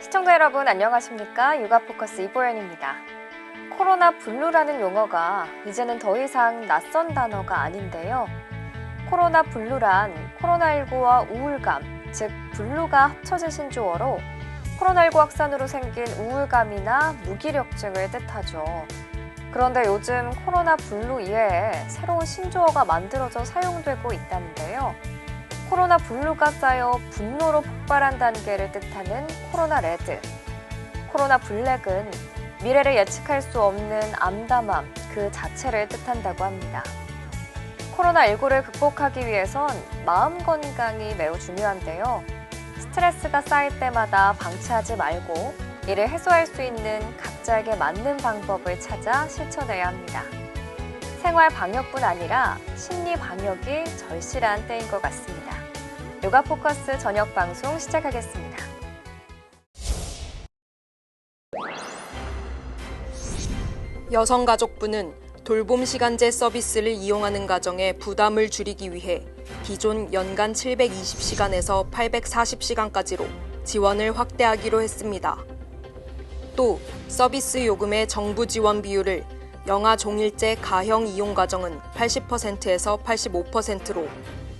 시청자 여러분 안녕하십니까? 육아포커스 이보연입니다. 코로나 블루라는 용어가 이제는 더 이상 낯선 단어가 아닌데요. 코로나 블루란 코로나19와 우울감, 즉 블루가 합쳐진 신조어로 코로나19 확산으로 생긴 우울감이나 무기력증을 뜻하죠. 그런데 요즘 코로나 블루 이외에 새로운 신조어가 만들어져 사용되고 있다는데요. 코로나 블루가 쌓여 분노로 폭발한 단계를 뜻하는 코로나 레드, 코로나 블랙은 미래를 예측할 수 없는 암담함 그 자체를 뜻한다고 합니다. 코로나19를 극복하기 위해선 마음 건강이 매우 중요한데요. 스트레스가 쌓일 때마다 방치하지 말고 이를 해소할 수 있는 각자에게 맞는 방법을 찾아 실천해야 합니다. 생활 방역뿐 아니라 심리 방역이 절실한 때인 것 같습니다. 육아 포커스 저녁 방송 시작하겠습니다. 여성가족부는 돌봄 시간제 서비스를 이용하는 가정의 부담을 줄이기 위해 기존 연간 720시간에서 840시간까지로 지원을 확대하기로 했습니다. 또 서비스 요금의 정부 지원 비율을 영아 종일제 가형 이용 가정은 80%에서 85%로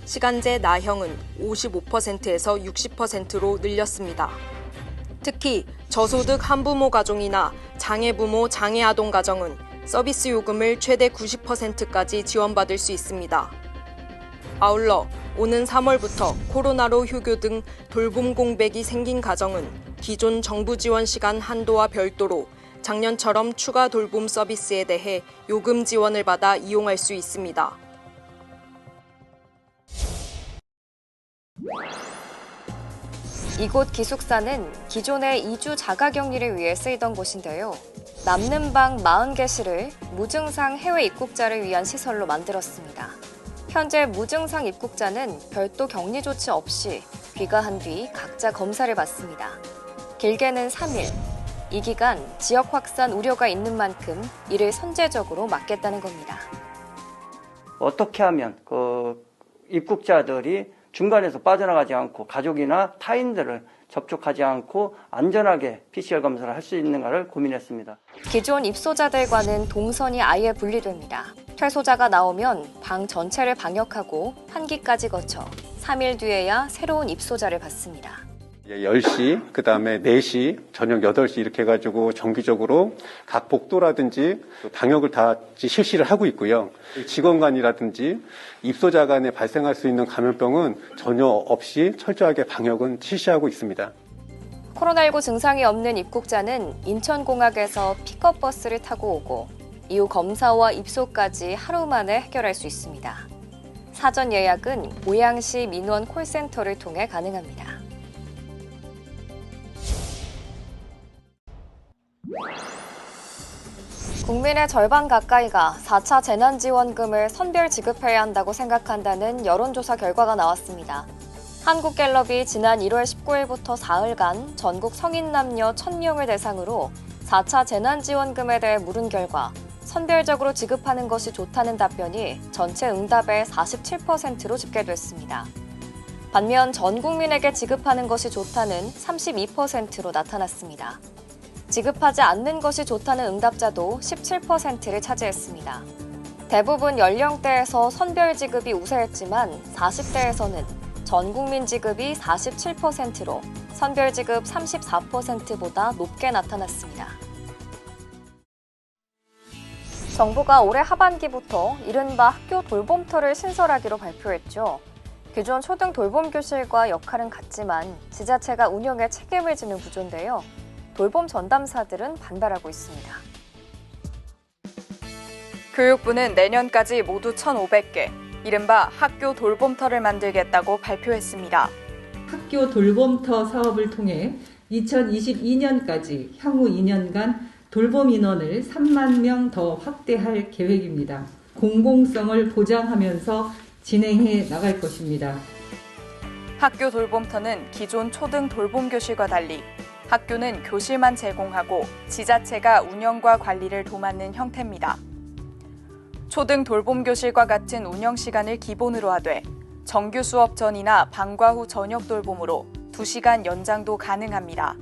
시간제 나형은 55%에서 60%로 늘렸습니다. 특히 저소득 한부모 가정이나 장애부모 장애아동 가정은 서비스 요금을 최대 90%까지 지원받을 수 있습니다. 아울러 오는 3월부터 코로나로 휴교 등 돌봄 공백이 생긴 가정은 기존 정부 지원 시간 한도와 별도로 작년처럼 추가 돌봄 서비스에 대해 요금 지원을 받아 이용할 수 있습니다. 이곳 기숙사는 기존의 이주 자가격리를 위해 쓰이던 곳인데요. 남는 방 40개실을 무증상 해외 입국자를 위한 시설로 만들었습니다. 현재 무증상 입국자는 별도 격리 조치 없이 귀가한 뒤 각자 검사를 받습니다. 길게는 3일. 이 기간 지역 확산 우려가 있는 만큼 이를 선제적으로 막겠다는 겁니다. 어떻게 하면 입국자들이 중간에서 빠져나가지 않고 가족이나 타인들을 접촉하지 않고 안전하게 PCR 검사를 할 수 있는가를 고민했습니다. 기존 입소자들과는 동선이 아예 분리됩니다. 퇴소자가 나오면 방 전체를 방역하고 환기까지 거쳐 3일 뒤에야 새로운 입소자를 받습니다. 10시, 그 다음에 4시, 저녁 8시 이렇게 해가지고 정기적으로 각 복도라든지 방역을 다 실시를 하고 있고요. 직원 간이라든지 입소자 간에 발생할 수 있는 감염병은 전혀 없이 철저하게 방역은 실시하고 있습니다. 코로나19 증상이 없는 입국자는 인천공항에서 픽업버스를 타고 오고 이후 검사와 입소까지 하루 만에 해결할 수 있습니다. 사전 예약은 고양시 민원 콜센터를 통해 가능합니다. 국민의 절반 가까이가 4차 재난지원금을 선별 지급해야 한다고 생각한다는 여론조사 결과가 나왔습니다. 한국갤럽이 지난 1월 19일부터 사흘간 전국 성인 남녀 1,000명을 대상으로 4차 재난지원금에 대해 물은 결과 선별적으로 지급하는 것이 좋다는 답변이 전체 응답의 47%로 집계됐습니다. 반면 전 국민에게 지급하는 것이 좋다는 32%로 나타났습니다. 지급하지 않는 것이 좋다는 응답자도 17%를 차지했습니다. 대부분 연령대에서 선별 지급이 우세했지만 40대에서는 전 국민 지급이 47%로 선별 지급 34%보다 높게 나타났습니다. 정부가 올해 하반기부터 이른바 학교 돌봄터를 신설하기로 발표했죠. 기존 초등 돌봄교실과 역할은 같지만 지자체가 운영에 책임을 지는 구조인데요. 돌봄 전담사들은 반발하고 있습니다. 교육부는 내년까지 모두 1,500개, 이른바 학교 돌봄터를 만들겠다고 발표했습니다. 학교 돌봄터 사업을 통해 2022년까지 향후 2년간 돌봄 인원을 3만 명 더 확대할 계획입니다. 공공성을 보장하면서 진행해 나갈 것입니다. 학교 돌봄터는 기존 초등 돌봄교실과 달리 학교는 교실만 제공하고 지자체가 운영과 관리를 도맡는 형태입니다. 초등 돌봄교실과 같은 운영 시간을 기본으로 하되 정규 수업 전이나 방과 후 저녁 돌봄으로 2시간 연장도 가능합니다.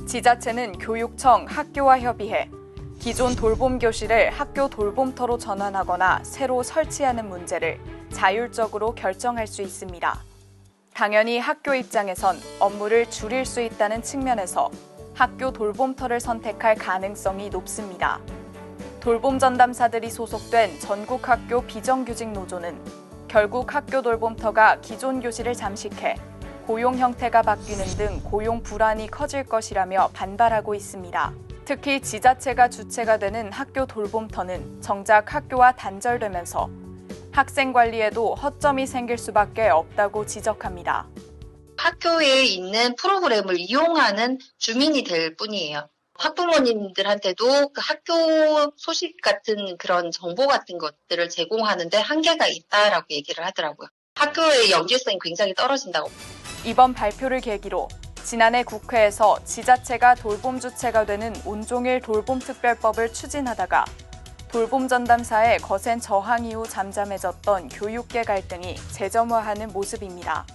지자체는 교육청, 학교와 협의해 기존 돌봄교실을 학교 돌봄터로 전환하거나 새로 설치하는 문제를 자율적으로 결정할 수 있습니다. 당연히 학교 입장에선 업무를 줄일 수 있다는 측면에서 학교 돌봄터를 선택할 가능성이 높습니다. 돌봄 전담사들이 소속된 전국학교 비정규직 노조는 결국 학교 돌봄터가 기존 교실을 잠식해 고용 형태가 바뀌는 등 고용 불안이 커질 것이라며 반발하고 있습니다. 특히 지자체가 주체가 되는 학교 돌봄터는 정작 학교와 단절되면서 학생 관리에도 허점이 생길 수밖에 없다고 지적합니다. 학교에 있는 프로그램을 이용하는 주민이 될 뿐이에요. 학부모님들한테도 그 학교 소식 같은 그런 정보 같은 것들을 제공하는데 한계가 있다라고 얘기를 하더라고요. 학교의 연계성이 굉장히 떨어진다고. 이번 발표를 계기로 지난해 국회에서 지자체가 돌봄 주체가 되는 온종일 돌봄특별법을 추진하다가 돌봄 전담사의 거센 저항 이후 잠잠해졌던 교육계 갈등이 재점화하는 모습입니다.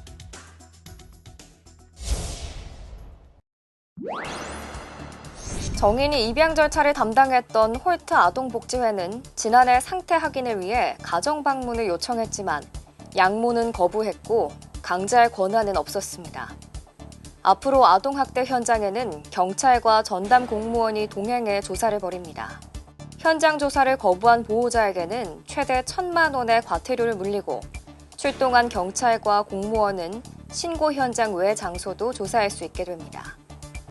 정인이 입양 절차를 담당했던 홀트 아동복지회는 지난해 상태 확인을 위해 가정 방문을 요청했지만 양모는 거부했고 강제할 권한은 없었습니다. 앞으로 아동학대 현장에는 경찰과 전담 공무원이 동행해 조사를 벌입니다. 현장 조사를 거부한 보호자에게는 최대 1,000만 원의 과태료를 물리고 출동한 경찰과 공무원은 신고 현장 외 장소도 조사할 수 있게 됩니다.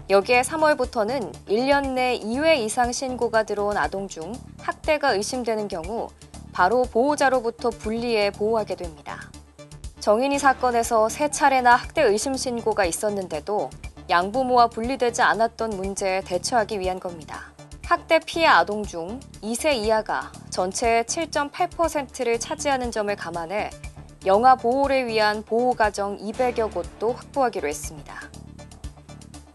여기에 3월부터는 1년 내 2회 이상 신고가 들어온 아동 중 학대가 의심되는 경우 바로 보호자로부터 분리해 보호하게 됩니다. 정인이 사건에서 3차례나 학대 의심 신고가 있었는데도 양부모와 분리되지 않았던 문제에 대처하기 위한 겁니다. 학대 피해 아동 중 2세 이하가 전체의 7.8%를 차지하는 점을 감안해 영아 보호를 위한 보호가정 200여 곳도 확보하기로 했습니다.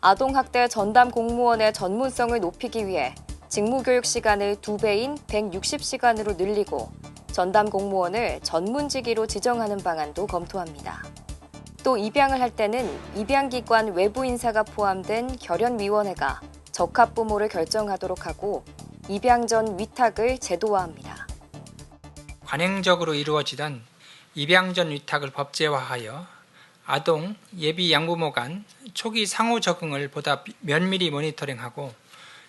아동학대 전담 공무원의 전문성을 높이기 위해 직무교육 시간을 2배인 160시간으로 늘리고 전담 공무원을 전문직위로 지정하는 방안도 검토합니다. 또 입양을 할 때는 입양기관 외부 인사가 포함된 결연위원회가 적합부모를 결정하도록 하고 입양 전 위탁을 제도화합니다. 관행적으로 이루어지던 입양 전 위탁을 법제화하여 아동, 예비 양부모 간 초기 상호 적응을 보다 면밀히 모니터링하고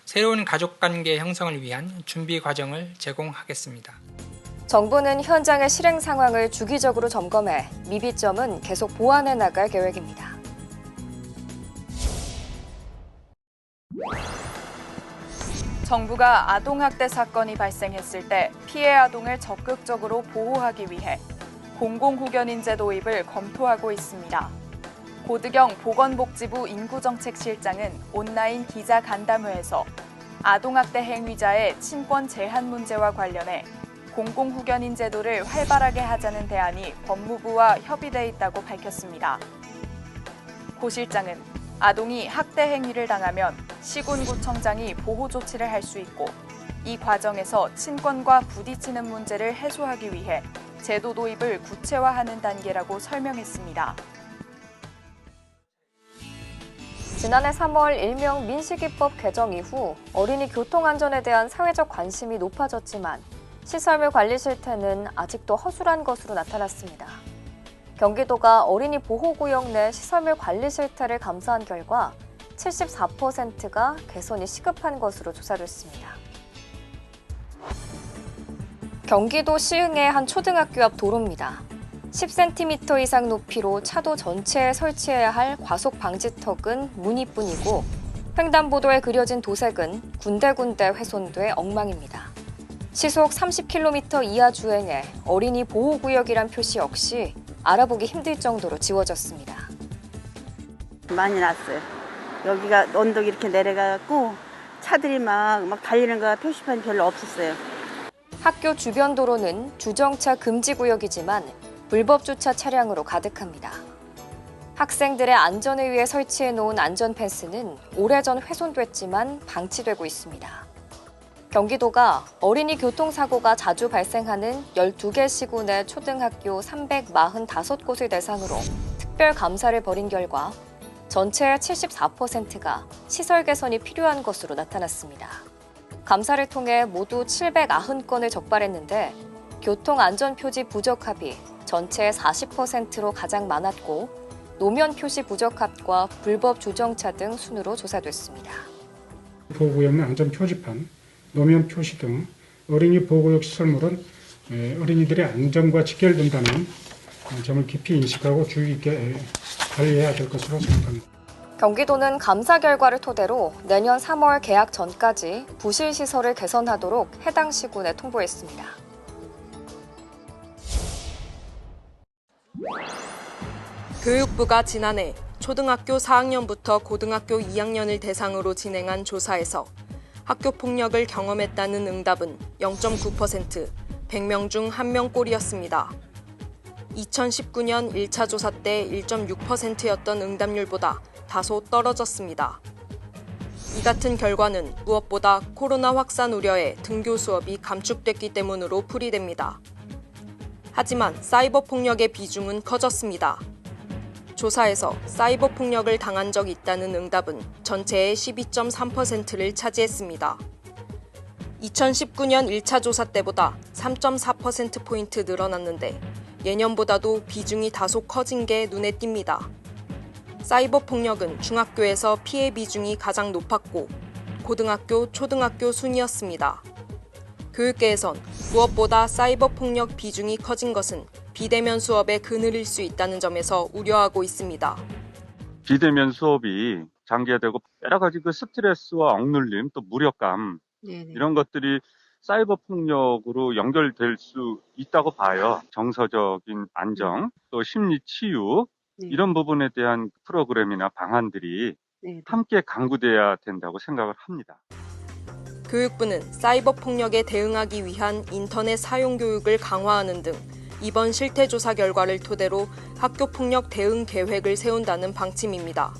새로운 가족관계 형성을 위한 준비 과정을 제공하겠습니다. 정부는 현장의 실행 상황을 주기적으로 점검해 미비점은 계속 보완해 나갈 계획입니다. 정부가 아동학대 사건이 발생했을 때 피해 아동을 적극적으로 보호하기 위해 공공후견인제 도입을 검토하고 있습니다. 고드경 보건복지부 인구정책실장은 온라인 기자간담회에서 아동학대 행위자의 친권 제한 문제와 관련해 공공후견인 제도를 활발하게 하자는 대안이 법무부와 협의돼 있다고 밝혔습니다. 고 실장은 아동이 학대 행위를 당하면 시군구청장이 보호 조치를 할 수 있고 이 과정에서 친권과 부딪히는 문제를 해소하기 위해 제도 도입을 구체화하는 단계라고 설명했습니다. 지난해 3월 일명 민식이법 개정 이후 어린이 교통안전에 대한 사회적 관심이 높아졌지만 시설물 관리 실태는 아직도 허술한 것으로 나타났습니다. 경기도가 어린이 보호구역 내 시설물 관리 실태를 감사한 결과 74%가 개선이 시급한 것으로 조사됐습니다. 경기도 시흥의 한 초등학교 앞 도로입니다. 10cm 이상 높이로 차도 전체에 설치해야 할 과속 방지턱은 무늬뿐이고 횡단보도에 그려진 도색은 군데군데 훼손돼 엉망입니다. 시속 30km 이하 주행에 어린이 보호구역이란 표시 역시 알아보기 힘들 정도로 지워졌습니다. 많이 났어요. 여기가 언덕이 이렇게 내려가고 차들이 막 달리는 거 표시판이 별로 없었어요. 학교 주변 도로는 주정차 금지 구역이지만 불법 주차 차량으로 가득합니다. 학생들의 안전을 위해 설치해 놓은 안전 펜스는 오래전 훼손됐지만 방치되고 있습니다. 경기도가 어린이 교통사고가 자주 발생하는 12개 시군의 초등학교 345곳을 대상으로 특별 감사를 벌인 결과 전체의 74%가 시설 개선이 필요한 것으로 나타났습니다. 감사를 통해 모두 790건을 적발했는데 교통안전표지 부적합이 전체의 40%로 가장 많았고 노면 표시 부적합과 불법 주정차 등 순으로 조사됐습니다. 보호구역 내 안전 표지판, 노면 표시 등 어린이 보호구역 시설물은 어린이들의 안전과 직결된다는 점을 깊이 인식하고 주의 깊게 관리해야 될 것으로 생각합니다. 경기도는 감사 결과를 토대로 내년 3월 개학 전까지 부실 시설을 개선하도록 해당 시군에 통보했습니다. 교육부가 지난해 초등학교 4학년부터 고등학교 2학년을 대상으로 진행한 조사에서 학교 폭력을 경험했다는 응답은 0.9%, 100명 중 1명꼴이었습니다. 2019년 1차 조사 때 1.6%였던 응답률보다 다소 떨어졌습니다. 이 같은 결과는 무엇보다 코로나 확산 우려에 등교 수업이 감축됐기 때문으로 풀이됩니다. 하지만 사이버 폭력의 비중은 커졌습니다. 조사에서 사이버 폭력을 당한 적이 있다는 응답은 전체의 12.3%를 차지했습니다. 2019년 1차 조사 때보다 3.4%포인트 늘어났는데 예년보다도 비중이 다소 커진 게 눈에 띕니다. 사이버 폭력은 중학교에서 피해 비중이 가장 높았고 고등학교, 초등학교 순이었습니다. 교육계에선 무엇보다 사이버 폭력 비중이 커진 것은 비대면 수업에 그늘일 수 있다는 점에서 우려하고 있습니다. 비대면 수업이 장기화되고 여러 가지 그 스트레스와 억눌림, 또 무력감 이런 것들이 사이버 폭력으로 연결될 수 있다고 봐요. 정서적인 안정, 또 심리 치유 이런 부분에 대한 프로그램이나 방안들이 함께 강구돼야 된다고 생각을 합니다. 교육부는 사이버 폭력에 대응하기 위한 인터넷 사용 교육을 강화하는 등 이번 실태조사 결과를 토대로 학교 폭력 대응 계획을 세운다는 방침입니다.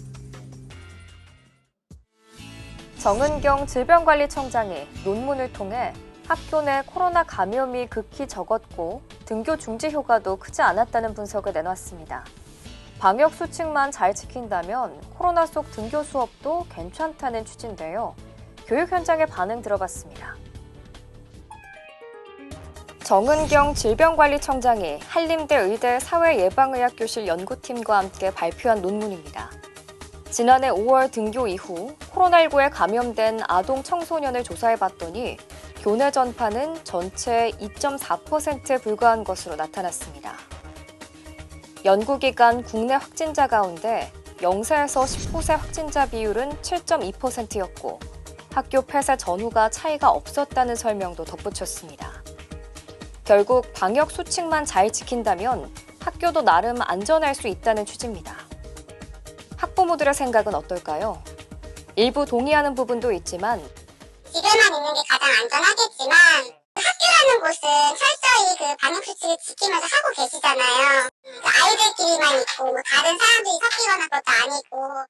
정은경 질병관리청장이 논문을 통해 학교 내 코로나 감염이 극히 적었고 등교 중지 효과도 크지 않았다는 분석을 내놨습니다. 방역 수칙만 잘 지킨다면 코로나 속 등교 수업도 괜찮다는 취지인데요. 교육 현장의 반응 들어봤습니다. 정은경 질병관리청장이 한림대 의대 사회예방의학교실 연구팀과 함께 발표한 논문입니다. 지난해 5월 등교 이후 코로나19에 감염된 아동 청소년을 조사해봤더니 교내 전파는 전체의 2.4%에 불과한 것으로 나타났습니다. 연구기간 국내 확진자 가운데 0세에서 19세 확진자 비율은 7.2%였고 학교 폐쇄 전후가 차이가 없었다는 설명도 덧붙였습니다. 결국 방역 수칙만 잘 지킨다면 학교도 나름 안전할 수 있다는 취지입니다. 학부모들의 생각은 어떨까요? 일부 동의하는 부분도 있지만 집에만 있는 게 가장 안전하겠지만 학교라는 곳은 철저히 그 방역 수칙을 지키면서 하고 계시잖아요. 아이들끼리만 있고 다른 사람들이 섞이거나 그것도 아니고.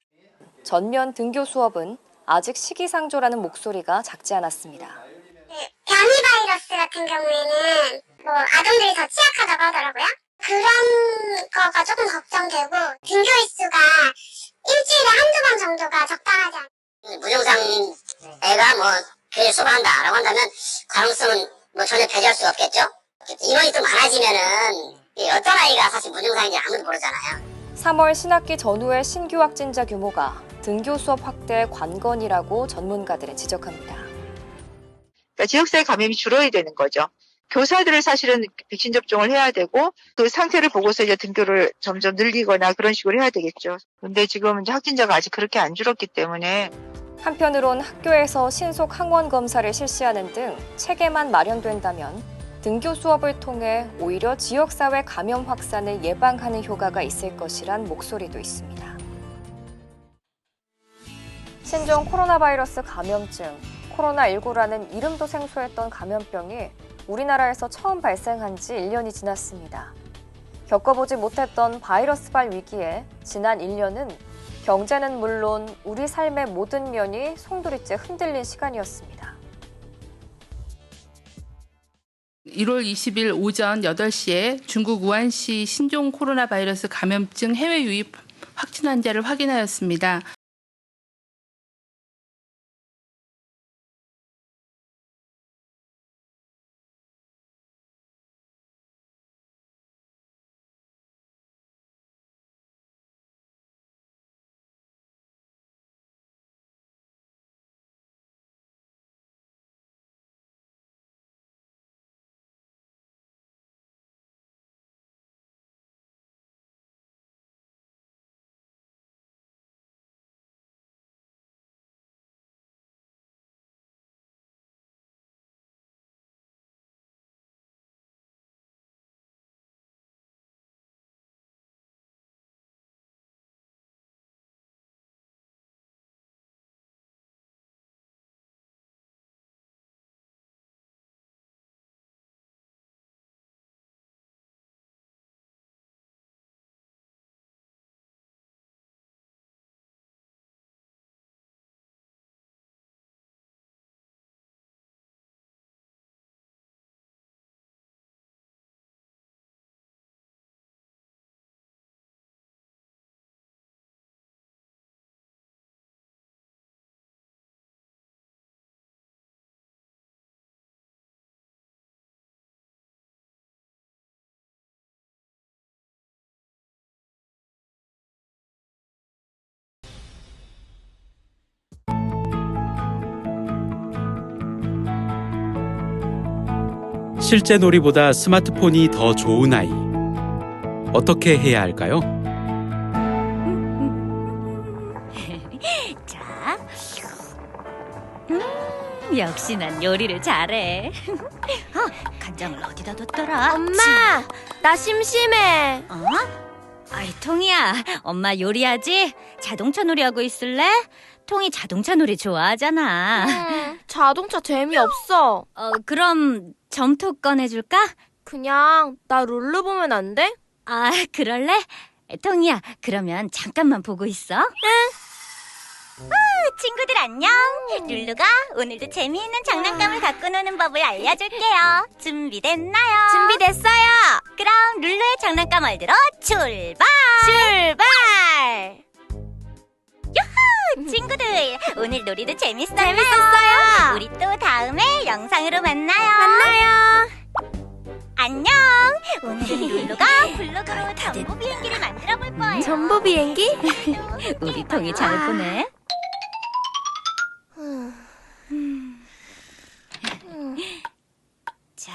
전면 등교 수업은 아직 시기상조라는 목소리가 작지 않았습니다. 변이 바이러스 같은 경우에는 아동들이 더 취약하다고 하더라고요. 그런 거가 조금 걱정되고 등교 일수가 일주일에 한두 번 정도가 적당하지 않아요. 무증상 애가 교회 수업을 한다라고 한다면 가능성은 전혀 배제할 수가 없겠죠. 인원이 좀 많아지면은 어떤 아이가 사실 무증상인지 아무도 모르잖아요. 3월 신학기 전후의 신규 확진자 규모가 등교 수업 확대의 관건이라고 전문가들은 지적합니다. 그러니까 지역사회 감염이 줄어야 되는 거죠. 교사들을 사실은 백신 접종을 해야 되고 그 상태를 보고서 이제 등교를 점점 늘리거나 그런 식으로 해야 되겠죠. 근데 지금 이제 확진자가 아직 그렇게 안 줄었기 때문에 한편으론 학교에서 신속 항원 검사를 실시하는 등 체계만 마련된다면 등교 수업을 통해 오히려 지역사회 감염 확산을 예방하는 효과가 있을 것이란 목소리도 있습니다. 신종 코로나 바이러스 감염증, 코로나19라는 이름도 생소했던 감염병이 우리나라에서 처음 발생한 지 1년이 지났습니다. 겪어보지 못했던 바이러스발 위기에 지난 1년은 경제는 물론 우리 삶의 모든 면이 송두리째 흔들린 시간이었습니다. 1월 20일 오전 8시에 중국 우한시 신종 코로나 바이러스 감염증 해외 유입 확진 환자를 확인하였습니다. 실제 놀이보다 스마트폰이 더 좋은 아이. 어떻게 해야 할까요? 자, 역시 난 요리를 잘해. 간장을 어디다 뒀더라? 엄마, 나 심심해. 아이, 통이야, 엄마 요리하지? 자동차 놀이하고 있을래? 통이 자동차 놀이 좋아하잖아. 자동차 재미없어. 그럼 점토 꺼내줄까? 그냥 나 룰루 보면 안 돼? 아, 그럴래? 통이야, 그러면 잠깐만 보고 있어. 응. 친구들 안녕. 룰루가 오늘도 재미있는 장난감을 갖고 노는 법을 알려줄게요. 준비됐나요? 준비됐어요. 그럼 룰루의 장난감 얼들어 출발! 출발! 유후! 친구들, 오늘 놀이도 재밌었나요? 재밌었어요. 우리 또 다음에 영상으로 만나요. 만나요. 안녕. 오늘은 룰루가 블로그로 전보 비행기를 만들어 볼 거예요. 전보 비행기? 우리 통이 잘 보네. 자,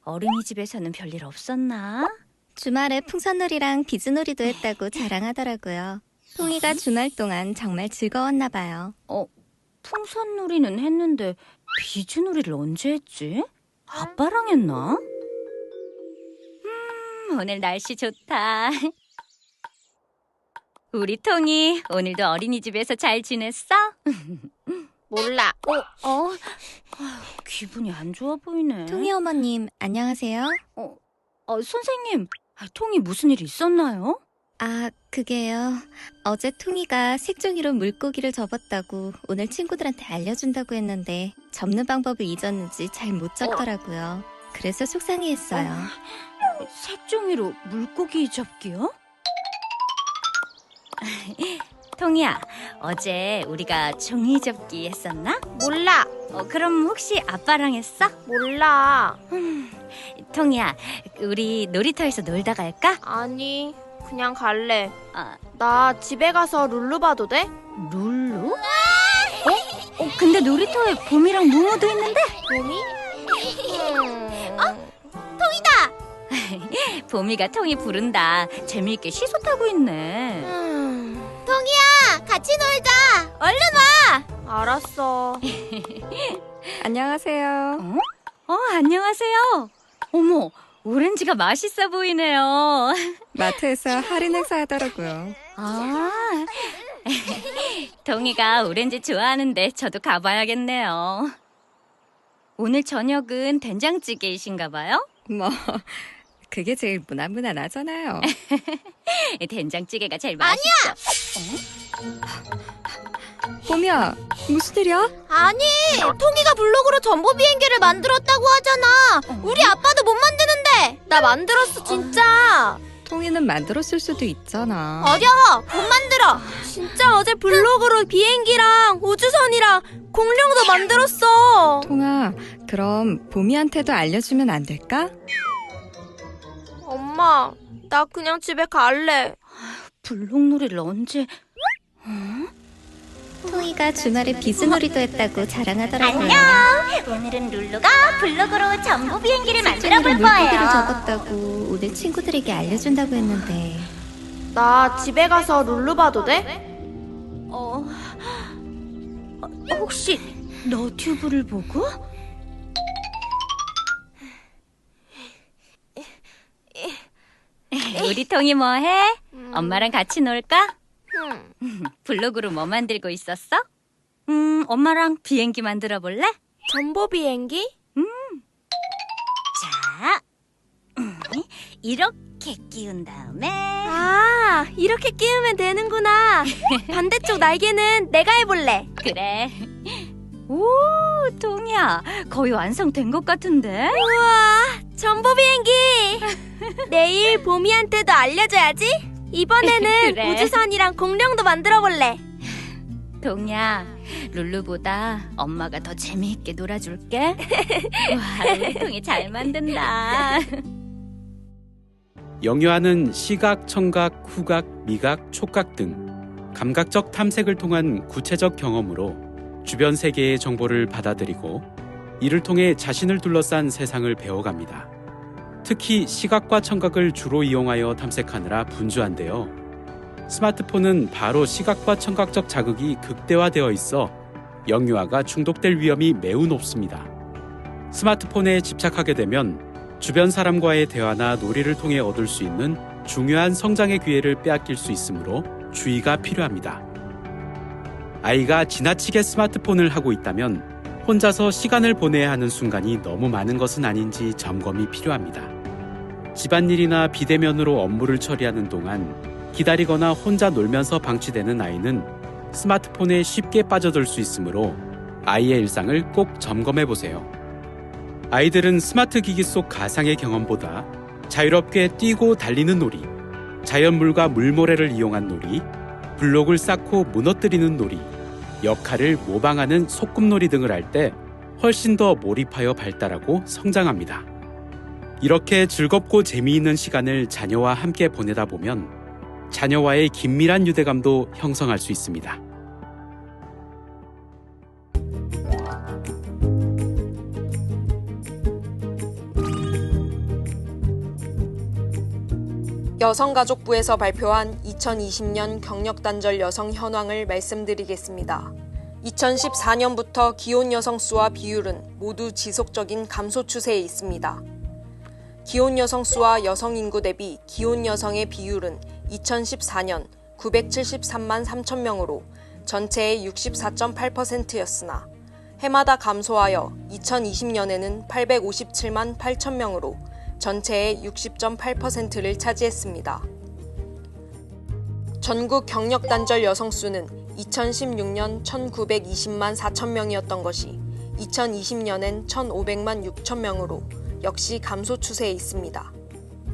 어린이집에서는 별일 없었나? 주말에 풍선놀이랑 비즈놀이도 했다고 자랑하더라고요. 통이가 주말 동안 정말 즐거웠나 봐요. 풍선놀이는 했는데 비즈놀이를 언제 했지? 아빠랑 했나? 오늘 날씨 좋다. 우리 통이 오늘도 어린이집에서 잘 지냈어? 몰라. 기분이 안 좋아 보이네. 통이 어머님, 안녕하세요. 선생님, 통이 무슨 일 있었나요? 아, 그게요. 어제 통이가 색종이로 물고기를 접었다고 오늘 친구들한테 알려준다고 했는데 접는 방법을 잊었는지 잘 못 접더라고요. 그래서 속상해했어요. 색종이로 물고기 접기요? 통이야, 어제 우리가 종이 접기 했었나? 몰라. 그럼 혹시 아빠랑 했어? 몰라. 통이야, 우리 놀이터에서 놀다 갈까? 아니, 그냥 갈래. 나 집에 가서 룰루 봐도 돼? 룰루? 근데 놀이터에 봄이랑 무모도 있는데? 봄이? 통이다! 봄이가 통이 부른다. 재미있게 시소 타고 있네. 통이야, 같이 놀자. 얼른 와. 알았어. 안녕하세요. 안녕하세요. 어머, 오렌지가 맛있어 보이네요. 마트에서 할인 행사 하더라고요. 동이가 오렌지 좋아하는데 저도 가봐야겠네요. 오늘 저녁은 된장찌개이신가 봐요? 그게 제일 무난무난하잖아요. 된장찌개가 제일 맛있어. 봄이야, 무슨 일이야? 아니, 통이가 블로그로 전보 비행기를 만들었다고 하잖아. 우리 아빠도 못 만드는데. 나 만들었어, 진짜. 통이는 만들었을 수도 있잖아. 어려워! 못 만들어! 진짜 어제 블로그로 비행기랑 우주선이랑 공룡도 만들었어! 통아, 그럼 봄이한테도 알려주면 안 될까? 엄마, 나 그냥 집에 갈래. 블록놀이를 언제... 통이가 주말에 비스놀이도 했다고 자랑하더라고요. 안녕! 오늘은 룰루가 블로그로 전보 비행기를 만들어 볼 물고기를 거예요. 적었다고 오늘 친구들에게 알려준다고 했는데. 나 집에 가서 룰루 봐도 돼? 혹시 너튜브를 보고? 우리 통이 뭐해? 엄마랑 같이 놀까? 블로그로 뭐 만들고 있었어? 엄마랑 비행기 만들어 볼래? 전보 비행기? 자, 이렇게 끼운 다음에 아, 이렇게 끼우면 되는구나. 반대쪽 날개는 내가 해볼래. 그래. 오, 통이야, 거의 완성된 것 같은데? 우와, 전보 비행기. 내일 보미한테도 알려줘야지. 이번에는 그래. 우주선이랑 공룡도 만들어 볼래. 동이야, 룰루보다 엄마가 더 재미있게 놀아줄게. 와, 우리 통이 잘 만든다. 영유아는 시각, 청각, 후각, 미각, 촉각 등 감각적 탐색을 통한 구체적 경험으로 주변 세계의 정보를 받아들이고 이를 통해 자신을 둘러싼 세상을 배워갑니다. 특히 시각과 청각을 주로 이용하여 탐색하느라 분주한데요. 스마트폰은 바로 시각과 청각적 자극이 극대화되어 있어 영유아가 중독될 위험이 매우 높습니다. 스마트폰에 집착하게 되면 주변 사람과의 대화나 놀이를 통해 얻을 수 있는 중요한 성장의 기회를 빼앗길 수 있으므로 주의가 필요합니다. 아이가 지나치게 스마트폰을 하고 있다면 혼자서 시간을 보내야 하는 순간이 너무 많은 것은 아닌지 점검이 필요합니다. 집안일이나 비대면으로 업무를 처리하는 동안 기다리거나 혼자 놀면서 방치되는 아이는 스마트폰에 쉽게 빠져들 수 있으므로 아이의 일상을 꼭 점검해 보세요. 아이들은 스마트 기기 속 가상의 경험보다 자유롭게 뛰고 달리는 놀이, 자연물과 물모래를 이용한 놀이, 블록을 쌓고 무너뜨리는 놀이, 역할을 모방하는 소꿉놀이 등을 할 때 훨씬 더 몰입하여 발달하고 성장합니다. 이렇게 즐겁고 재미있는 시간을 자녀와 함께 보내다 보면 자녀와의 긴밀한 유대감도 형성할 수 있습니다. 여성가족부에서 발표한 2020년 경력단절 여성 현황을 말씀드리겠습니다. 2014년부터 기혼 여성 수와 비율은 모두 지속적인 감소 추세에 있습니다. 기혼 여성 수와 여성 인구 대비 기혼 여성의 비율은 2014년 973만 3천 명으로 전체의 64.8%였으나 해마다 감소하여 2020년에는 857만 8천 명으로 전체의 60.8%를 차지했습니다. 전국 경력단절 여성 수는 2016년 1920만 4천 명이었던 것이 2020년엔 1500만 6천 명으로 역시 감소 추세에 있습니다.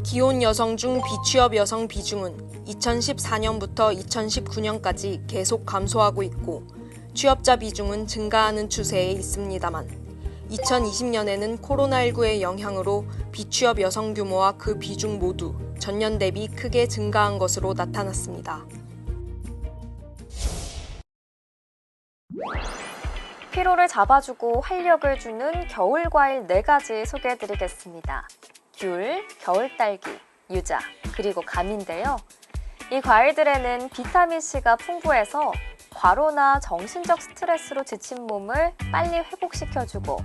기혼 여성 중 비취업 여성 비중은 2014년부터 2019년까지 계속 감소하고 있고 취업자 비중은 증가하는 추세에 있습니다만 2020년에는 코로나19의 영향으로 비취업 여성 규모와 그 비중 모두 전년 대비 크게 증가한 것으로 나타났습니다. 피로를 잡아주고 활력을 주는 겨울 과일 4가지 소개해드리겠습니다. 귤, 겨울딸기, 유자, 그리고 감인데요. 이 과일들에는 비타민C가 풍부해서 과로나 정신적 스트레스로 지친 몸을 빨리 회복시켜주고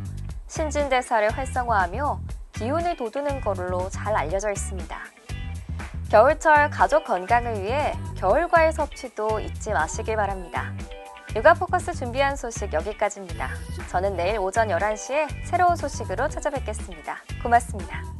신진대사를 활성화하며 기운을 돋우는 걸로 잘 알려져 있습니다. 겨울철 가족 건강을 위해 겨울 과일 섭취도 잊지 마시길 바랍니다. 육아포커스 준비한 소식 여기까지입니다. 저는 내일 오전 11시에 새로운 소식으로 찾아뵙겠습니다. 고맙습니다.